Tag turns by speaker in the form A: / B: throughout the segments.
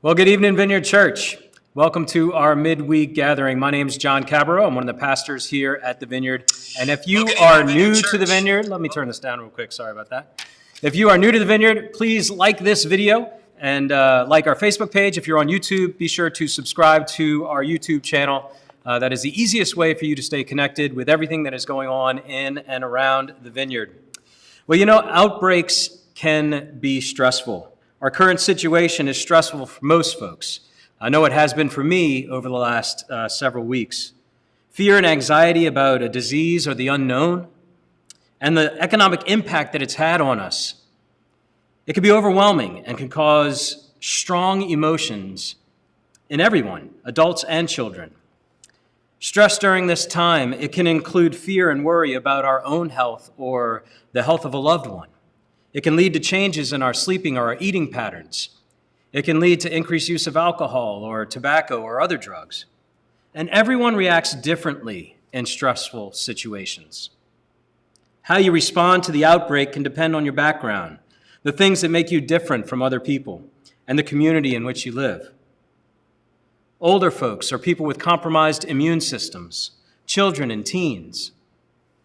A: Well, good evening, Vineyard Church. Welcome to our midweek gathering. My name is John Cabero. I'm one of the pastors here at the Vineyard. And if you are new to the Vineyard, let me turn this down real quick. Sorry about that. If you are new to the Vineyard, please like this video and like our Facebook page. If you're on YouTube, be sure to subscribe to our YouTube channel. That is the easiest way for you to stay connected with everything that is going on in and around the Vineyard. Well, you know, outbreaks can be stressful. Our current situation is stressful for most folks. I know it has been for me over the last several weeks. Fear and anxiety about a disease or the unknown, and the economic impact that it's had on us. It can be overwhelming and can cause strong emotions in everyone, adults and children. Stress during this time, it can include fear and worry about our own health or the health of a loved one. It can lead to changes in our sleeping or our eating patterns. It can lead to increased use of alcohol or tobacco or other drugs. And everyone reacts differently in stressful situations. How you respond to the outbreak can depend on your background, the things that make you different from other people, and the community in which you live. Older folks or people with compromised immune systems, children and teens,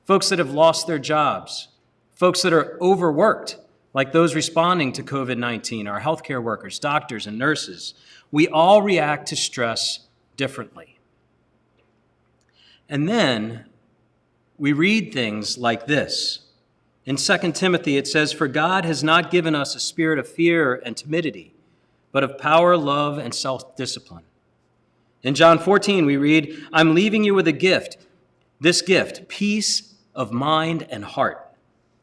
A: folks that have lost their jobs, folks that are overworked, like those responding to COVID-19, our healthcare workers, doctors, and nurses. We all react to stress differently. And then we read things like this. In 2 Timothy, it says, "For God has not given us a spirit of fear and timidity, but of power, love, and self-discipline." In John 14, we read, "I'm leaving you with a gift, this gift, peace of mind and heart.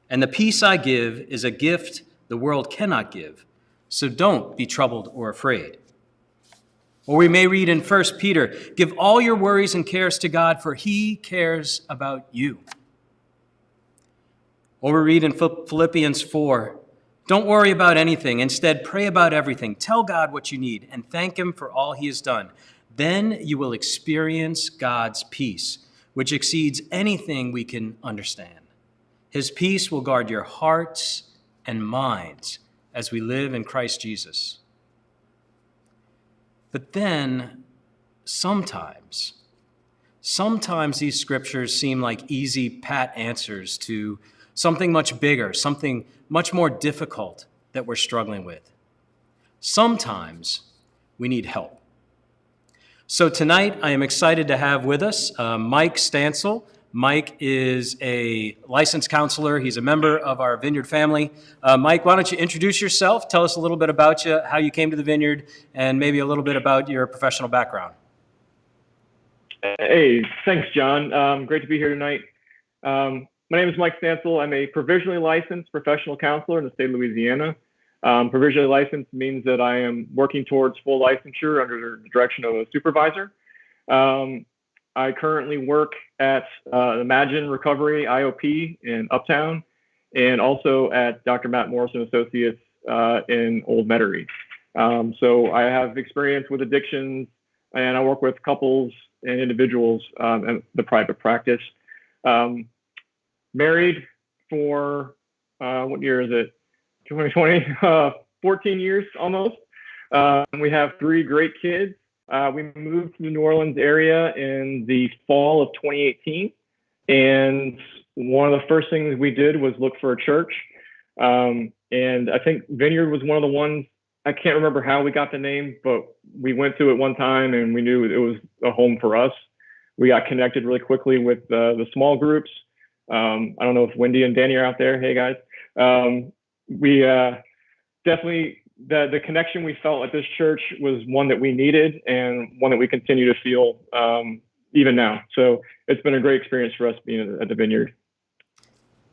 A: And the peace I give is a gift the world cannot give. So don't be troubled or afraid." Or we may read in 1 Peter, "Give all your worries and cares to God, for he cares about you." Or we read in Philippians 4, "Don't worry about anything. Instead, pray about everything. Tell God what you need and thank him for all he has done. Then you will experience God's peace, which exceeds anything we can understand. His peace will guard your hearts and minds as we live in Christ Jesus." But then, sometimes these scriptures seem like easy, pat answers to something much bigger, something much more difficult that we're struggling with. Sometimes we need help. So tonight, I am excited to have with us Mike Stencil. Mike is a licensed counselor. He's a member of our Vineyard family. Mike, why don't you introduce yourself? Tell us a little bit about you, how you came to the Vineyard, and maybe a little bit about your professional background.
B: Hey, thanks, John. Great to be here tonight. My name is Mike Stencil. I'm a provisionally licensed professional counselor in the state of Louisiana. Provisionally licensed means that I am working towards full licensure under the direction of a supervisor. I currently work at Imagine Recovery IOP in Uptown, and also at Dr. Matt Morrison Associates in Old Metairie. So I have experience with addictions, and I work with couples and individuals in the private practice. Married for, what year is it? 2020, 14 years almost. We have 3 great kids. We moved to the New Orleans area in the fall of 2018. And one of the first things we did was look for a church. And I think Vineyard was one of the ones, I can't remember how we got the name, but we went to it one time and we knew it was a home for us. We got connected really quickly with the small groups. I don't know if Wendy and Danny are out there. Hey, guys. We definitely, the connection we felt at this church was one that we needed and one that we continue to feel even now. So it's been a great experience for us being at the Vineyard.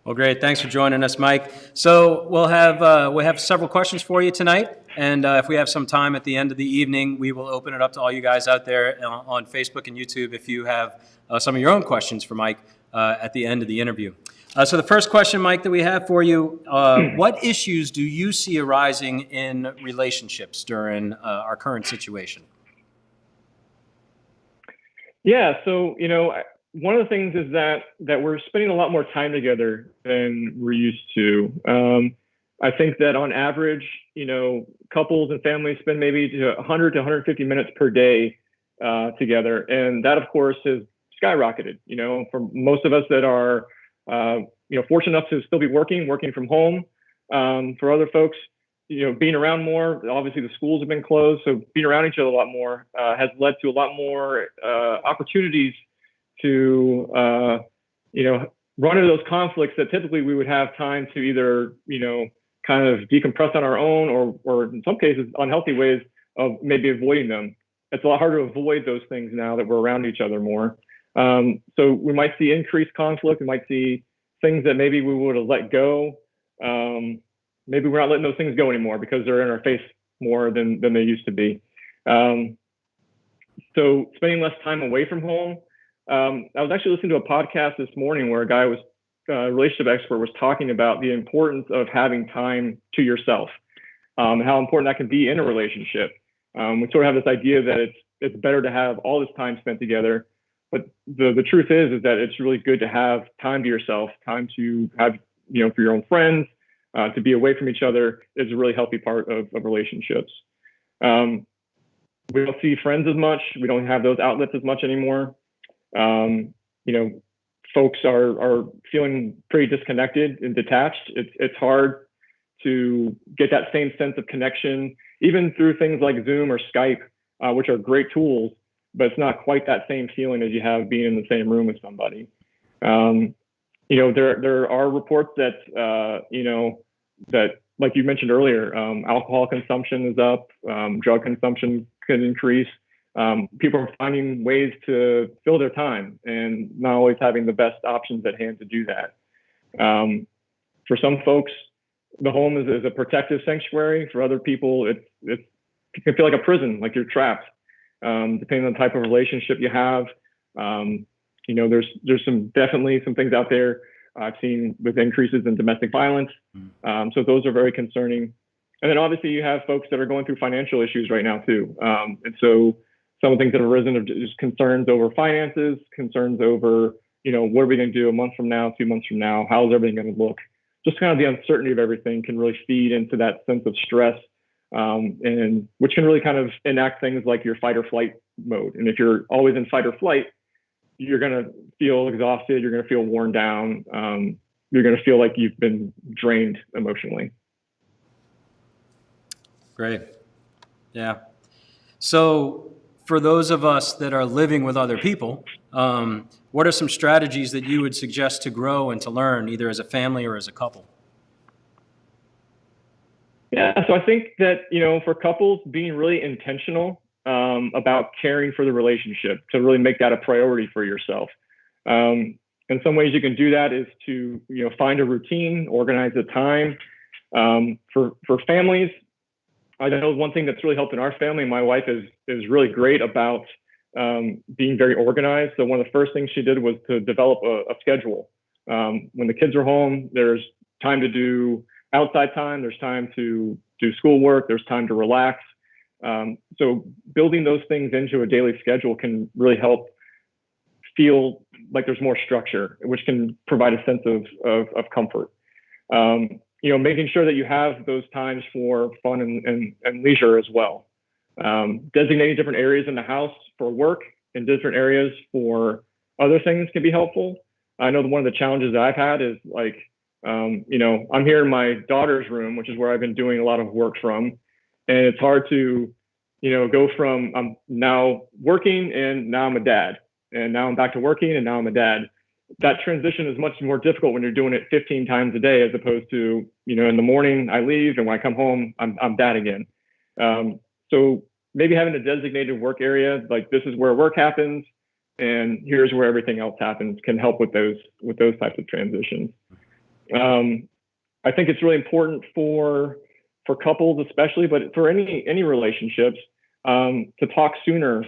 A: Well, great. Thanks for joining us, Mike. So we'll have several questions for you tonight. And if we have some time at the end of the evening, we will open it up to all you guys out there on Facebook and YouTube if you have some of your own questions for Mike at the end of the interview. So the first question, Mike, that we have for you, what issues do you see arising in relationships during our current situation?
B: Yeah, so, one of the things is that we're spending a lot more time together than we're used to. I think that on average, couples and families spend maybe 100 to 150 minutes per day together. And that, of course, has skyrocketed, for most of us that are, fortunate enough to still be working from home. For other folks, being around more, obviously the schools have been closed. So being around each other a lot more has led to a lot more opportunities to, run into those conflicts that typically we would have time to either, kind of decompress on our own or in some cases, unhealthy ways of maybe avoiding them. It's a lot harder to avoid those things now that we're around each other more. So we might see increased conflict. We might see things that maybe we would have let go. Maybe we're not letting those things go anymore because they're in our face more than they used to be. So spending less time away from home. I was actually listening to a podcast this morning where a guy was a relationship expert was talking about the importance of having time to yourself, and how important that can be in a relationship. We sort of have this idea that it's better to have all this time spent together, but the truth is that it's really good to have time to yourself, time to have for your own friends, to be away from each other is a really healthy part of relationships. We don't see friends as much. We don't have those outlets as much anymore. Folks are feeling pretty disconnected and detached. It's hard to get that same sense of connection, even through things like Zoom or Skype, which are great tools, but it's not quite that same feeling as you have being in the same room with somebody. There are reports that, that, like you mentioned earlier, alcohol consumption is up, drug consumption could increase. People are finding ways to fill their time and not always having the best options at hand to do that. For some folks, the home is a protective sanctuary. For other people, it can feel like a prison, like you're trapped. Depending on the type of relationship you have, there's definitely some things out there I've seen with increases in domestic violence. So those are very concerning. And then obviously you have folks that are going through financial issues right now too. And so some of the things that have arisen are just concerns over finances, concerns over, what are we going to do a month from now, 2 months from now? How is everything going to look? Just kind of the uncertainty of everything can really feed into that sense of stress, and which can really kind of enact things like your fight or flight mode. And if you're always in fight or flight, you're going to feel exhausted. You're going to feel worn down. You're going to feel like you've been drained emotionally.
A: Great. Yeah. So for those of us that are living with other people, what are some strategies that you would suggest to grow and to learn either as a family or as a couple?
B: Yeah, so I think that, for couples, being really intentional about caring for the relationship, to really make that a priority for yourself. And some ways you can do that is to, find a routine, organize the time. For families, I know one thing that's really helped in our family, my wife is really great about being very organized. So one of the first things she did was to develop a schedule. When the kids are home, there's time to do outside time, there's time to do schoolwork, there's time to relax. So building those things into a daily schedule can really help feel like there's more structure, which can provide a sense of comfort. Making sure that you have those times for fun and leisure as well. Designating different areas in the house for work and different areas for other things can be helpful. I know that one of the challenges that I've had is like, I'm here in my daughter's room, which is where I've been doing a lot of work from. And it's hard to, go from I'm now working and now I'm a dad, and now I'm back to working and now I'm a dad. That transition is much more difficult when you're doing it 15 times a day, as opposed to, in the morning I leave and when I come home, I'm dad again. So maybe having a designated work area, like this is where work happens and here's where everything else happens, can help with those types of transitions. I think it's really important for couples especially, but for any relationships, to talk sooner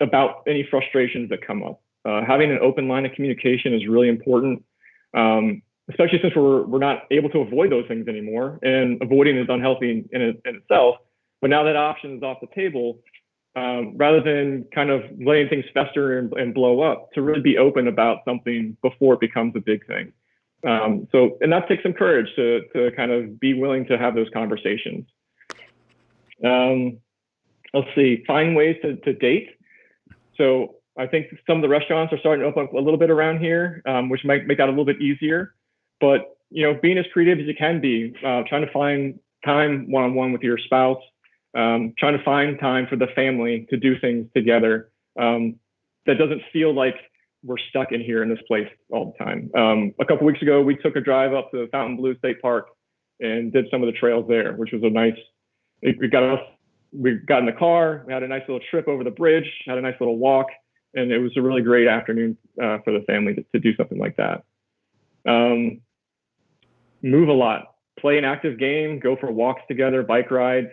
B: about any frustrations that come up. Having an open line of communication is really important, especially since we're not able to avoid those things anymore, and avoiding is unhealthy in itself. But now that option is off the table, rather than kind of letting things fester and blow up, to really be open about something before it becomes a big thing. And that takes some courage to kind of be willing to have those conversations. Let's see, find ways to date. So I think some of the restaurants are starting to open up a little bit around here, which might make that a little bit easier. But, being as creative as you can be, trying to find time one-on-one with your spouse, trying to find time for the family to do things together. That doesn't feel like we're stuck in here in this place all the time. A couple weeks ago, we took a drive up to Fontainebleau State Park and did some of the trails there, which was a nice, we got in the car, we had a nice little trip over the bridge, had a nice little walk, and it was a really great afternoon for the family to do something like that. Move a lot, play an active game, go for walks together, bike rides.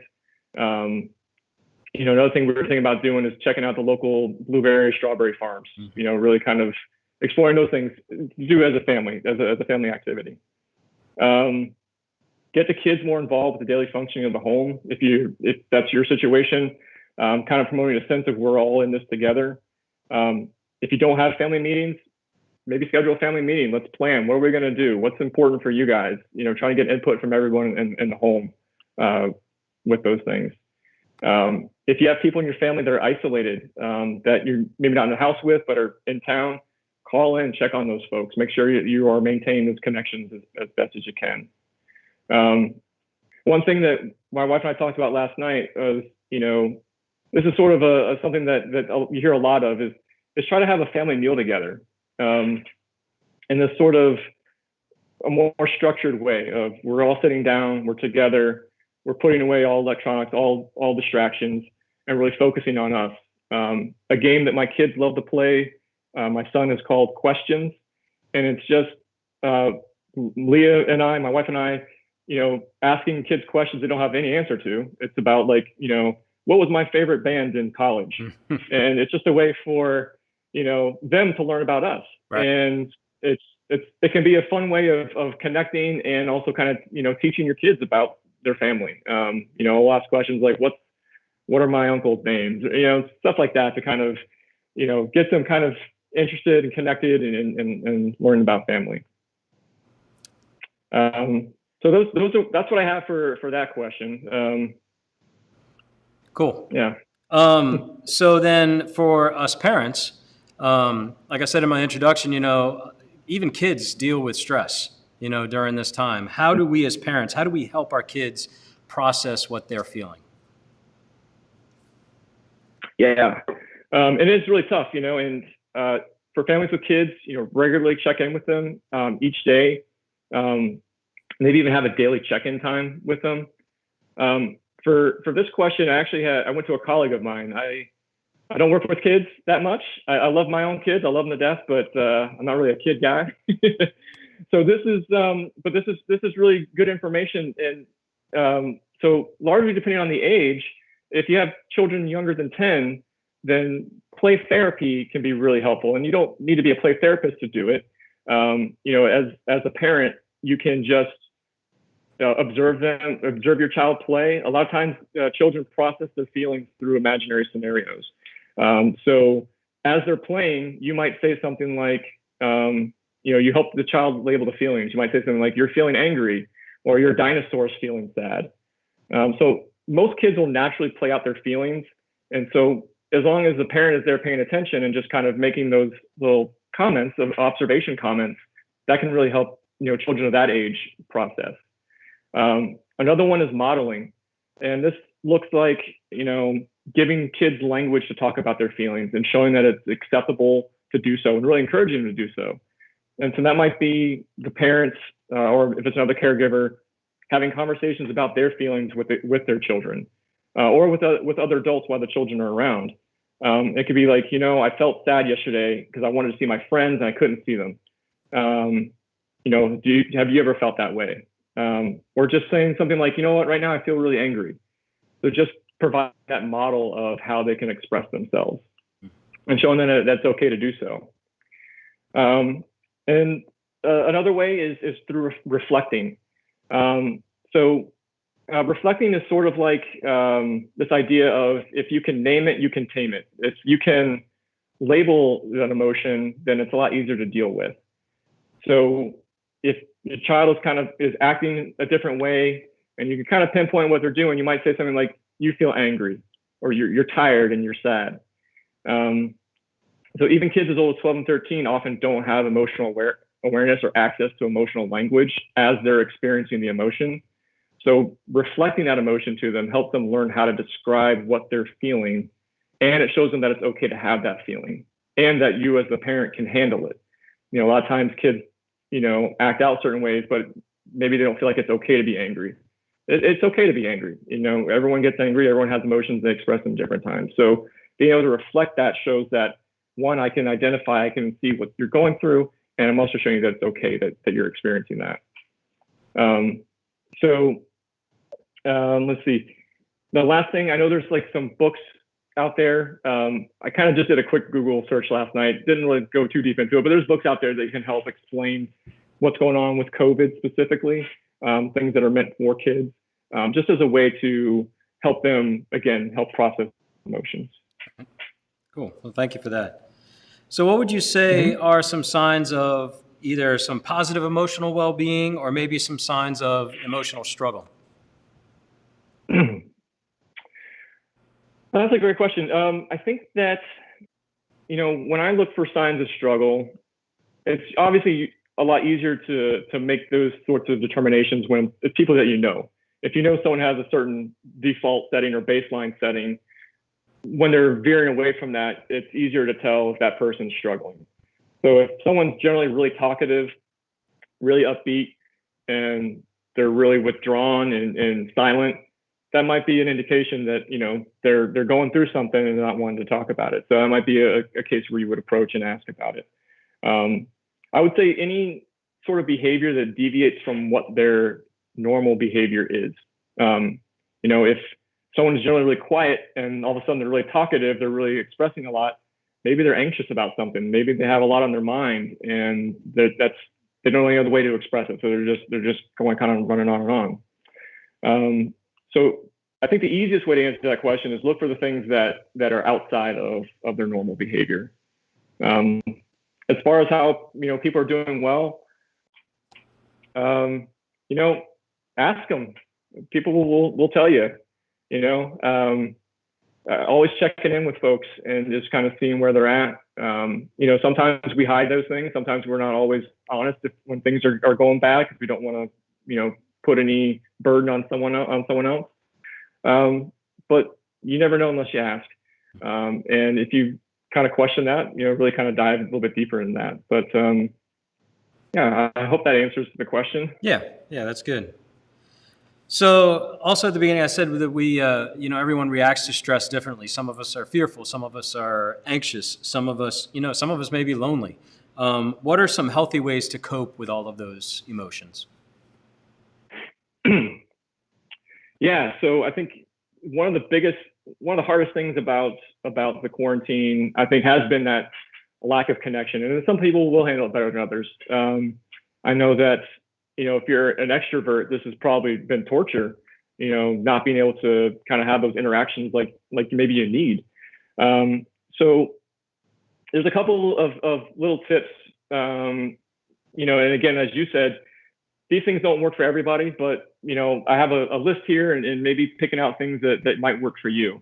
B: Another thing we were thinking about doing is checking out the local blueberry, strawberry farms, really kind of exploring those things to do as a family, as a family activity. Get the kids more involved with the daily functioning of the home. If that's your situation, kind of promoting a sense of we're all in this together. If you don't have family meetings, maybe schedule a family meeting. Let's plan. What are we going to do? What's important for you guys? Trying to get input from everyone in the home with those things. If you have people in your family that are isolated, that you're maybe not in the house with, but are in town, call in, check on those folks. Make sure you are maintaining those connections as best as you can. One thing that my wife and I talked about last night was, this is sort of something that you hear a lot of is try to have a family meal together. In this sort of a more structured way of we're all sitting down, we're together, we're putting away all electronics, all distractions, and really focusing on us. A game that my kids love to play, my son, is called Questions, and it's just Leah and I, my wife and I, asking kids questions they don't have any answer to. It's about what was my favorite band in college, and it's just a way for them to learn about us. Right. And it can be a fun way of connecting and also kind of teaching your kids about their family. I'll ask questions like what are my uncle's names, stuff like that to kind of get them kind of interested and connected and learn about family. So that's what I have for that question.
A: Cool.
B: Yeah.
A: So then for us parents, like I said in my introduction, even kids deal with stress, during this time. How do we as parents, how do we help our kids process what they're feeling?
B: Yeah. It is really tough, and for families with kids, regularly check in with them each day. Maybe even have a daily check-in time with them. For this question, I went to a colleague of mine. I don't work with kids that much. I love my own kids. I love them to death, but I'm not really a kid guy. So this is really good information. And so largely depending on the age, if you have children younger than 10, then play therapy can be really helpful. And you don't need to be a play therapist to do it. As a parent, you can just observe your child play. A lot of times children process their feelings through imaginary scenarios. So as they're playing, you might say something like, you help the child label the feelings. You might say something like, you're feeling angry, or your dinosaur's feeling sad. So most kids will naturally play out their feelings. And so as long as the parent is there paying attention and just kind of making those little comments of observation comments, that can really help, children of that age process. Another one is modeling. And this looks like, giving kids language to talk about their feelings and showing that it's acceptable to do so and really encouraging them to do so. And so that might be the parents, or if it's another caregiver, having conversations about their feelings with their children, or with other adults while the children are around. It could be like, I felt sad yesterday because I wanted to see my friends and I couldn't see them. Have you ever felt that way? Or just saying something like, right now I feel really angry. So just provide that model of how they can express themselves and showing them that that's okay to do so. And another way is through reflecting. Reflecting is sort of like this idea of if you can name it, you can tame it. If you can label an emotion, then it's a lot easier to deal with. So if the child is acting a different way, and you can kind of pinpoint what they're doing, you might say something like, "You feel angry," or "You're tired and you're sad." So even kids as old as 12 and 13 often don't have emotional awareness or access to emotional language as they're experiencing the emotion. So reflecting that emotion to them helps them learn how to describe what they're feeling, and it shows them that it's okay to have that feeling and that you as the parent can handle it. A lot of times kids, act out certain ways, but maybe they don't feel like it's okay to be angry. It's okay to be angry. Everyone gets angry. Everyone has emotions. They express them different times. So being able to reflect that shows that, one, I can identify, I can see what you're going through, and I'm also showing you that it's okay that you're experiencing that. Let's see. The last thing, I know there's like some books out there. I kind of just did a quick Google search last night. Didn't really go too deep into it, but there's books out there that can help explain what's going on with COVID specifically, things that are meant for kids, just as a way to help them, again, help process emotions.
A: Cool. Well, thank you for that. So what would you say are some signs of either some positive emotional well-being or maybe some signs of emotional struggle?
B: That's a great question. I think that, when I look for signs of struggle, it's obviously a lot easier to make those sorts of determinations when it's people that you know. If you know someone has a certain default setting or baseline setting, when they're veering away from that, it's easier to tell if that person's struggling. So if someone's generally really talkative, really upbeat, and they're really withdrawn and silent, that might be an indication that they're going through something and they're not wanting to talk about it. So that might be a case where you would approach and ask about it. I would say any sort of behavior that deviates from what their normal behavior is. If someone is generally really quiet and all of a sudden they're really talkative, they're really expressing a lot, maybe they're anxious about something, maybe they have a lot on their mind, and they don't know any other way to express it, so they're just going kind of running on and on. So I think the easiest way to answer that question is look for the things that are outside of their normal behavior. As far as how people are doing well, ask them. People will tell you. Always checking in with folks and just kind of seeing where they're at. Sometimes we hide those things. Sometimes we're not always honest when things are going bad because we don't want to put any burden on someone else. But you never know unless you ask. And if you kind of question that, really kind of dive a little bit deeper in that. But I hope that answers the question.
A: Yeah, that's good. So also at the beginning, I said that we, everyone reacts to stress differently. Some of us are fearful. Some of us are anxious. Some of us may be lonely. What are some healthy ways to cope with all of those emotions?
B: Yeah, so I think one of the hardest things about the quarantine, I think, has been that lack of connection. And some people will handle it better than others. I know that, if you're an extrovert, this has probably been torture, not being able to kind of have those interactions like maybe you need. So there's a couple of little tips, and again, as you said, these things don't work for everybody, but I have a list here and maybe picking out things that might work for you.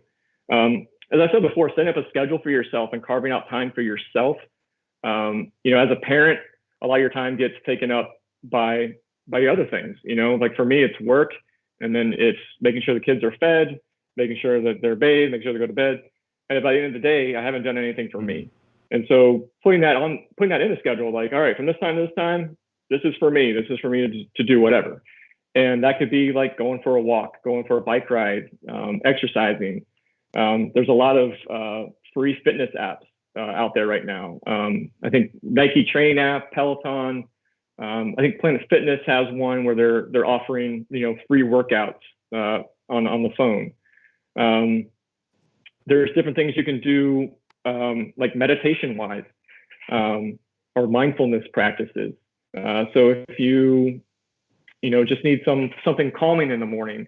B: As I said before, setting up a schedule for yourself and carving out time for yourself. As a parent, a lot of your time gets taken up by other things. Like for me, it's work, and then it's making sure the kids are fed, making sure that they're bathed, making sure they go to bed. And by the end of the day, I haven't done anything for me. And so putting that in the schedule, like, all right, from this time to this time, this is for me. This is for me to do whatever. And that could be like going for a walk, going for a bike ride, exercising. There's a lot of free fitness apps out there right now. I think Nike training app, Peloton. I think Planet Fitness has one where they're offering free workouts on the phone. There's different things you can do like meditation wise or mindfulness practices. So if you just need something calming in the morning,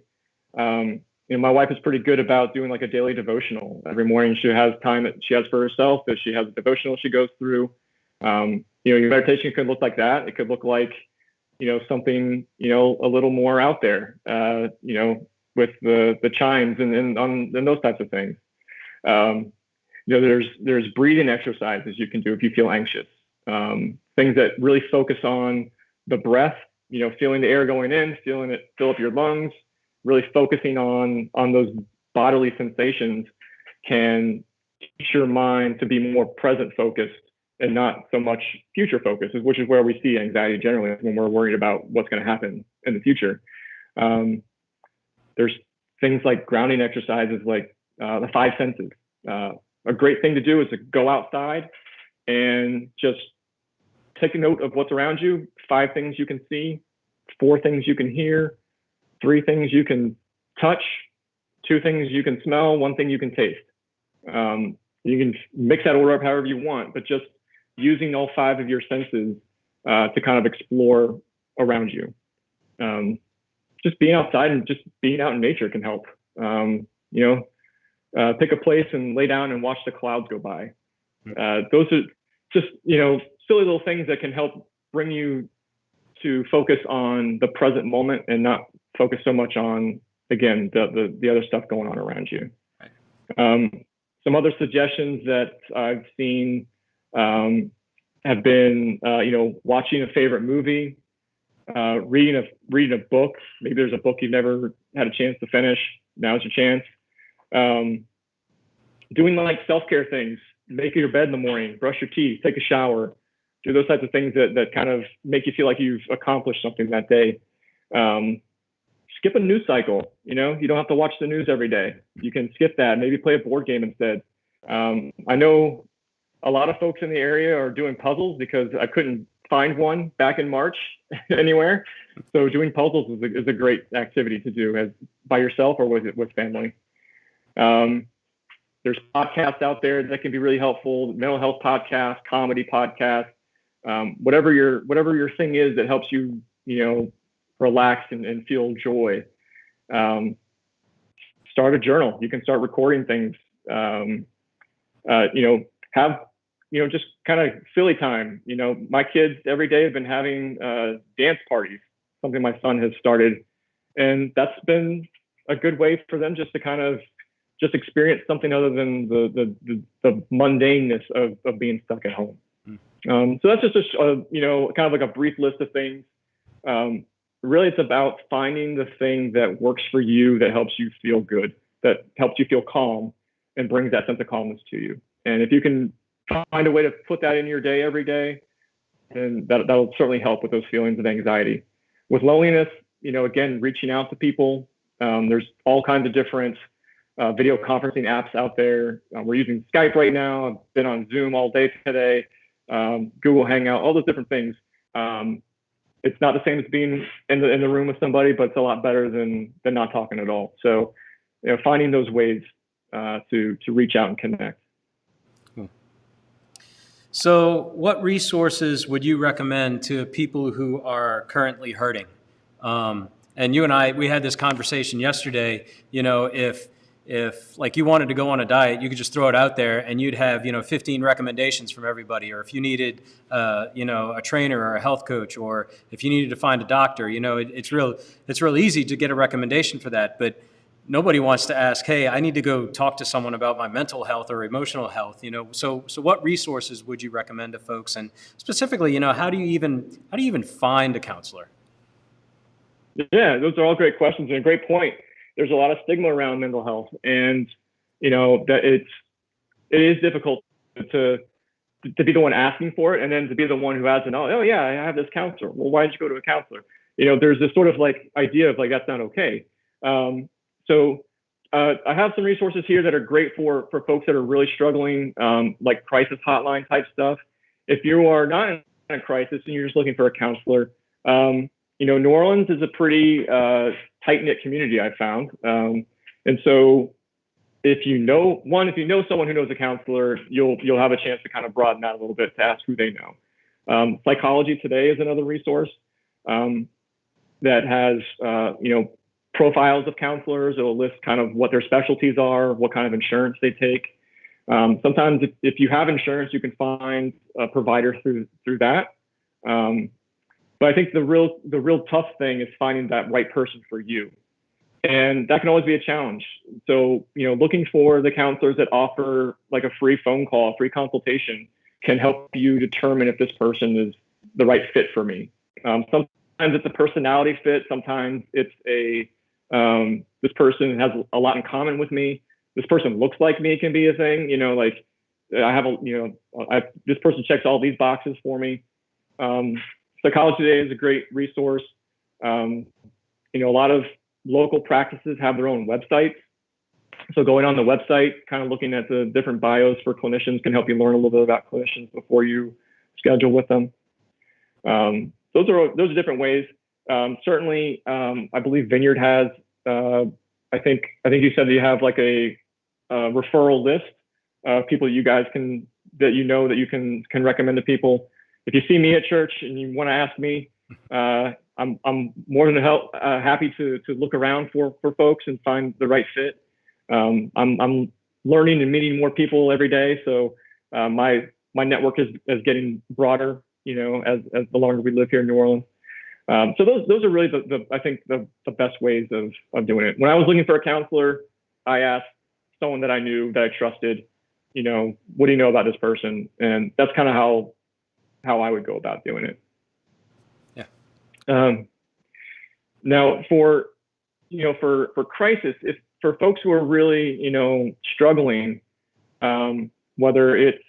B: my wife is pretty good about doing like a daily devotional. Every morning she has time that she has for herself, that she has a devotional she goes through. Your meditation could look like that. It could look like, something, a little more out there, with the chimes and those types of things. There's breathing exercises you can do if you feel anxious. Things that really focus on the breath, feeling the air going in, feeling it fill up your lungs, really focusing on those bodily sensations can teach your mind to be more present focused and not so much future focused, which is where we see anxiety generally when we're worried about what's going to happen in the future. There's things like grounding exercises, like the five senses. A great thing to do is to go outside and just take a note of what's around you. 5 things you can see, 4 things you can hear, 3 things you can touch, 2 things you can smell, 1 thing you can taste. You can mix that order up however you want, but just using all 5 of your senses to kind of explore around you. Just being outside and just being out in nature can help. Pick a place and lay down and watch the clouds go by. Those are just, silly little things that can help bring you to focus on the present moment and not focus so much on, again, the other stuff going on around you. Some other suggestions that I've seen have been, watching a favorite movie, reading a book. Maybe there's a book you've never had a chance to finish. Now's your chance. Doing like self-care things, make your bed in the morning, brush your teeth, take a shower, do those types of things that kind of make you feel like you've accomplished something that day. Skip a news cycle. You don't have to watch the news every day. You can skip that. Maybe play a board game instead. I know a lot of folks in the area are doing puzzles because I couldn't find one back in March anywhere. So doing puzzles is a great activity to do by yourself or with family. There's podcasts out there that can be really helpful, mental health podcasts, comedy podcasts, whatever your thing is that helps you, relax and feel joy. Start a journal. You can start recording things. Have just kind of silly time. My kids every day have been having dance parties, something my son has started, and that's been a good way for them just to kind of just experience something other than the mundaneness of being stuck at home. So that's just kind of like a brief list of things. Really, it's about finding the thing that works for you, that helps you feel good, that helps you feel calm, and brings that sense of calmness to you. And if you can find a way to put that in your day every day, then that'll certainly help with those feelings of anxiety. With loneliness, again, reaching out to people. There's all kinds of different video conferencing apps out there. We're using Skype right now. I've been on Zoom all day today. Google Hangout, all those different things. It's not the same as being in the room with somebody, but it's a lot better than not talking at all. So, finding those ways to reach out and connect.
A: So what resources would you recommend to people who are currently hurting? And you and I, we had this conversation yesterday, if like you wanted to go on a diet, you could just throw it out there and you'd have, 15 recommendations from everybody. Or if you needed, a trainer or a health coach, or if you needed to find a doctor, it's real easy to get a recommendation for that. But nobody wants to ask, hey, I need to go talk to someone about my mental health or emotional health, So what resources would you recommend to folks? And specifically, how do you even find a counselor?
B: Yeah, those are all great questions and a great point. There's a lot of stigma around mental health, and that it is difficult to be the one asking for it, and then to be the one who has to know, oh yeah, I have this counselor. Well, why did you go to a counselor? There's this sort of like idea of like that's not okay. So I have some resources here that are great for folks that are really struggling, like crisis hotline type stuff. If you are not in a crisis and you're just looking for a counselor, New Orleans is a pretty tight-knit community, I've found. And so if you know someone who knows a counselor, you'll have a chance to kind of broaden out a little bit to ask who they know. Psychology Today is another resource that has, profiles of counselors. It'll list kind of what their specialties are, what kind of insurance they take. Sometimes if you have insurance, you can find a provider through that. But I think the real tough thing is finding that right person for you. And that can always be a challenge. So, looking for the counselors that offer like a free phone call, free consultation can help you determine if this person is the right fit for me. Sometimes it's a personality fit. Sometimes it's this person has a lot in common with me. This person looks like me can be a thing. Like I have this person checks all these boxes for me. Psychology Today is a great resource. A lot of local practices have their own websites. So going on the website, kind of looking at the different bios for clinicians can help you learn a little bit about clinicians before you schedule with them. Those are different ways. Certainly, I believe Vineyard has. I think you said that you have like a referral list of people that you can recommend to people. If you see me at church and you want to ask me, I'm more than happy to look around for folks and find the right fit. I'm learning and meeting more people every day, so my network is getting broader. As the longer we live here in New Orleans. So those are really I think the best ways of doing it. When I was looking for a counselor, I asked someone that I knew, that I trusted, what do you know about this person? And that's kind of how I would go about doing it.
A: Yeah.
B: Now for crisis, if for folks who are really, struggling, whether it's,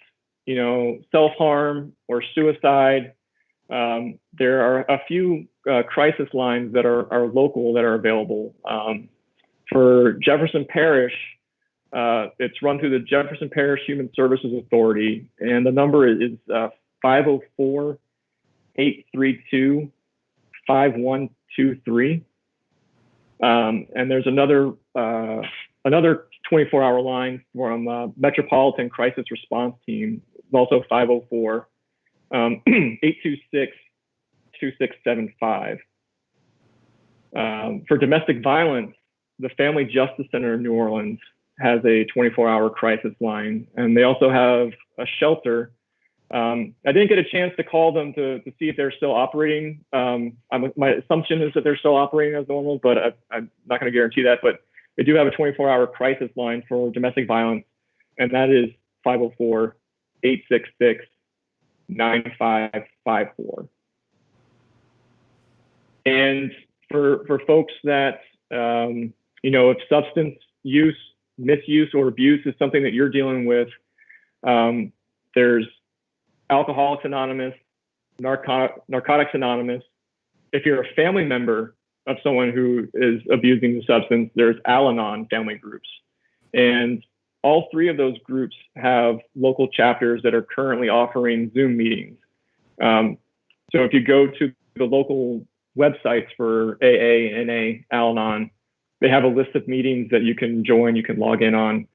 B: self-harm or suicide, there are a few crisis lines that are local that are available. For Jefferson Parish, it's run through the Jefferson Parish Human Services Authority, and the number is 504-832-5123. And there's another 24-hour line from Metropolitan Crisis Response Team, also 504-826-2675. For domestic violence, the Family Justice Center in New Orleans has a 24-hour crisis line, and they also have a shelter. I didn't get a chance to call them to see if they're still operating. My assumption is that they're still operating as normal, but I'm not going to guarantee that. But they do have a 24-hour crisis line for domestic violence, and that is 504-866-9554. And for folks that, if substance use, misuse, or abuse is something that you're dealing with, there's Alcoholics Anonymous, Narcotics Anonymous. If you're a family member of someone who is abusing the substance, there's Al-Anon family groups. And all three of those groups have local chapters that are currently offering Zoom meetings. So if you go to the local websites for AA, NA, Al-Anon, they have a list of meetings that you can join, you can log in on.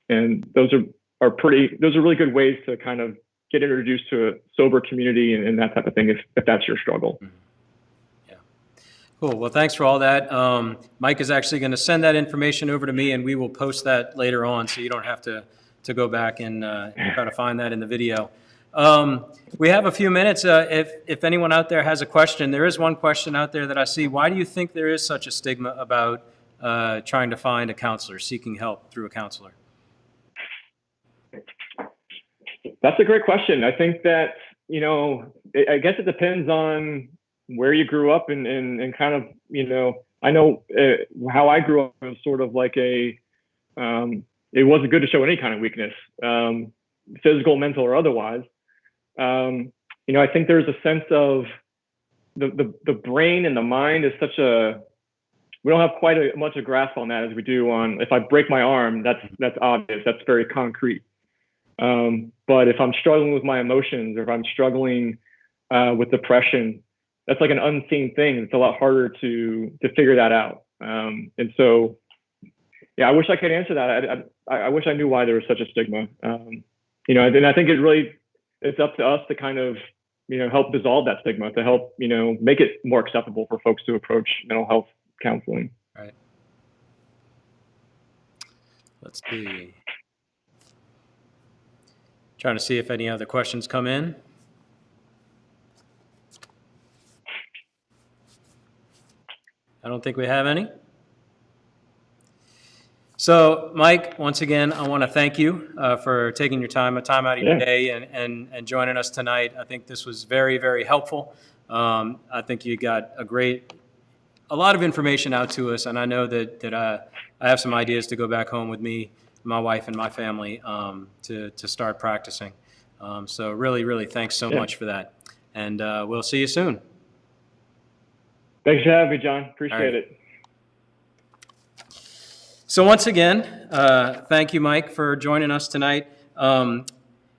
B: And those are really good ways to kind of get introduced to a sober community and that type of thing if that's your struggle.
A: Yeah. Cool. Well, thanks for all that. Mike is actually going to send that information over to me, and we will post that later on, so you don't have to go back and try to find that in the video. We have a few minutes. If anyone out there has a question, there is one question out there that I see. Why do you think there is such a stigma about trying to find a counselor, seeking help through a counselor?
B: That's a great question. I think that, I guess it depends on where you grew up and kind of, I know how I grew up was sort of like it wasn't good to show any kind of weakness, physical, mental, or otherwise. I think there's a sense of the brain and the mind is we don't have quite as much a grasp on that as we do on, if I break my arm, that's obvious, that's very concrete. But if I'm struggling with my emotions, or if I'm struggling with depression, that's like an unseen thing. It's a lot harder to figure that out. And so, yeah, I wish I could answer that. I wish I knew why there was such a stigma. And I think it's up to us to kind of, help dissolve that stigma, to help, make it more acceptable for folks to approach mental health counseling.
A: Right. Let's see. Trying to see if any other questions come in. I don't think we have any. So, Mike, once again, I want to thank you for taking your time out of your day and joining us tonight. I think this was very, very helpful. I think you got a lot of information out to us, and I know that I have some ideas to go back home with me, my wife, and my family to start practicing. So really, really thanks so much for that. And we'll see you soon.
B: Thanks for having me, John. Appreciate it.
A: So once again, thank you, Mike, for joining us tonight.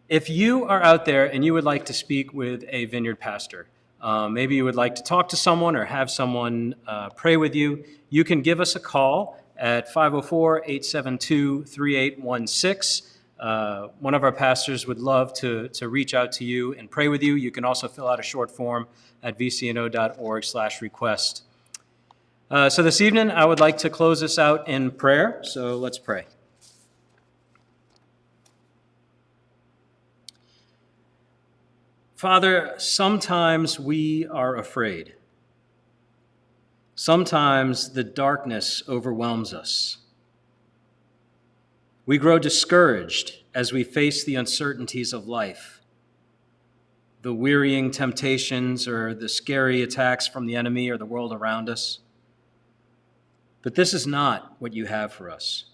A: If you are out there and you would like to speak with a Vineyard pastor, maybe you would like to talk to someone or have someone pray with you, you can give us a call at 504-872-3816. One of our pastors would love to reach out to you and pray with you. You can also fill out a short form at vcno.org/request. So this evening, I would like to close this out in prayer. So let's pray. Father, sometimes we are afraid. Sometimes the darkness overwhelms us. We grow discouraged as we face the uncertainties of life, the wearying temptations or the scary attacks from the enemy or the world around us. But this is not what you have for us.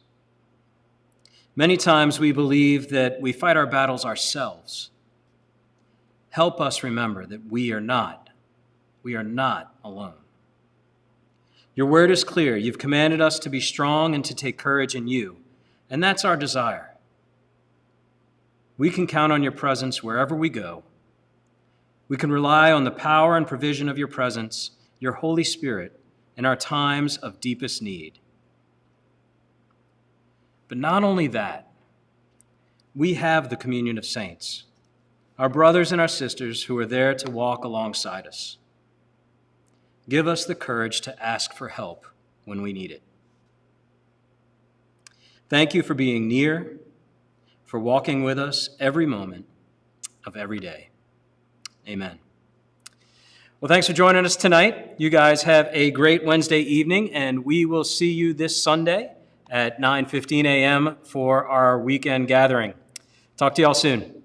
A: Many times we believe that we fight our battles ourselves. Help us remember that we are not alone. Your word is clear. You've commanded us to be strong and to take courage in you, and that's our desire. We can count on your presence wherever we go. We can rely on the power and provision of your presence, your Holy Spirit, in our times of deepest need. But not only that, we have the communion of saints, our brothers and our sisters who are there to walk alongside us. Give us the courage to ask for help when we need it. Thank you for being near, for walking with us every moment of every day. Amen. Well, thanks for joining us tonight. You guys have a great Wednesday evening, and we will see you this Sunday at 9:15 a.m. for our weekend gathering. Talk to y'all soon.